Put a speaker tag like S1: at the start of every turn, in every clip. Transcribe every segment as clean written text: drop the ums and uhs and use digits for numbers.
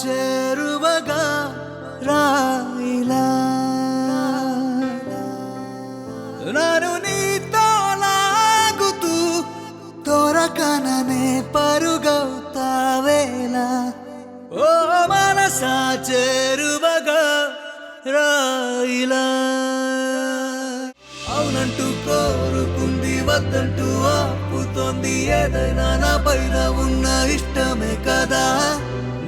S1: చేరువగా రాయిలా నన్ను నీతో లాగుతూ దొరకననే పరుగవుతావేలా ఓ మనసా చేరువగా రాయిలా అవునంటూ కోరుకుంది వద్దంటూ ఆపుతోంది ఏదైనా నా పైన ఉన్న ఇష్టమే కదా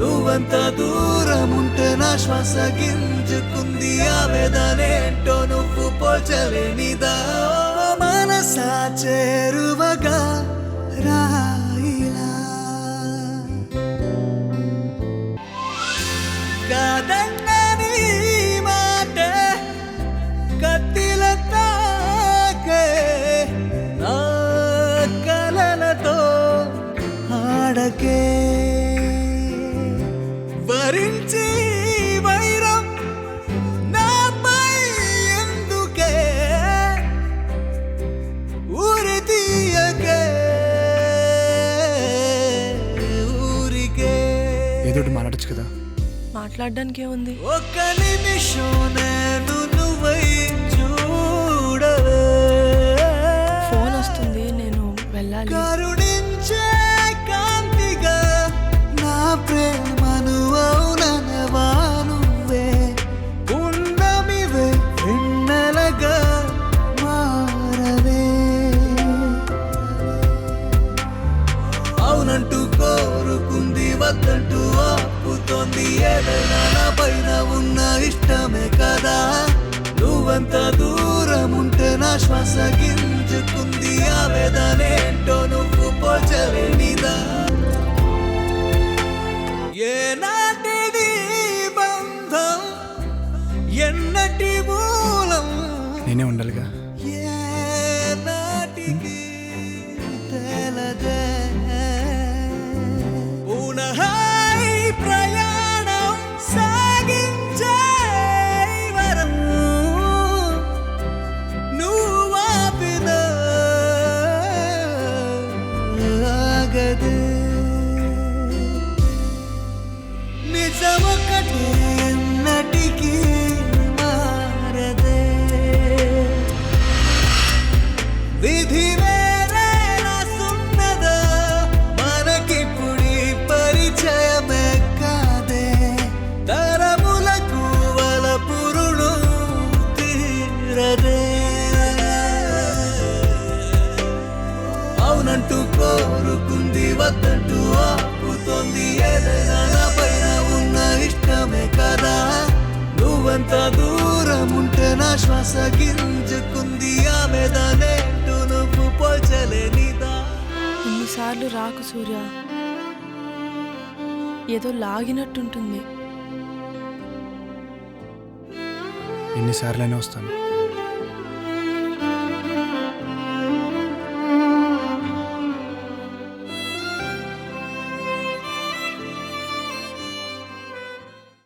S1: నువ్వెంత దూరం ఉంటే నా శ్వాస గింజుకుంది ఆవేదనేంటో నువ్వు పోల్చలేనిదా మనసా చేరువగా రాయిలా కాదన్నని మాటే కత్తిల తాకే నా కలలతో ఆడకే వరించి వైరం నాపై ఎందుకే ఊరి తీయకే ఊరికే
S2: ఏదోటి మాట్లాడచ్చు కదా.
S3: మాట్లాడడానికి ఏముంది?
S1: ఒక్క నిమిషం నేను నువ్వై చూడవే
S3: ఫోన్ వస్తుంది, నేను వెళ్ళాలి.
S1: కరుణించే కాంతిగా నా ప్రేమను అవుననవా నువ్వే ఉన్నమివే వెన్నెలగా మారవే అవునంటూ కోరుకుంది వద్దంటూ ఆపుతోంది ఏదైనా నా పైన ఉన్న ఇష్టమే కదా నువ్వెంత దూరం ఉంటే నా శ్వాస గింజుకుంది ఆవేదనేంటో నువ్వు పోల్చలేనిదా ఏనాటిది బంధం ఎన్నటి మూలం
S2: నేనే ఉండాలిగా.
S1: ఏనాటికి తెలదే పునః ఈ ప్రయాణం సాగించే వరం నువ్వాపిన ఆగదే నిజమొకటే ఎన్నటికీ మారదే విధి వేరే రాసున్నదా మనకిప్పుడి పరిచయమే కాదే తరములకు వలపురుడు తీరదే అవునంటూ కోరుకుంది వద్దంటూ ఆపుతోంది ఏదైనా నా పైన ఉన్న ఇష్టమే కదా నువ్వెంత దూరం ఉంటే నా శ్వాస గింజుకుంది ఆవేదనేంటూ నువ్వు పోల్చలేనిదా
S3: ఇన్నిసార్లు రాకు సూర్య, ఏదో లాగినట్టుంటుంది.
S2: ఎన్నిసార్లైనా వస్తాను.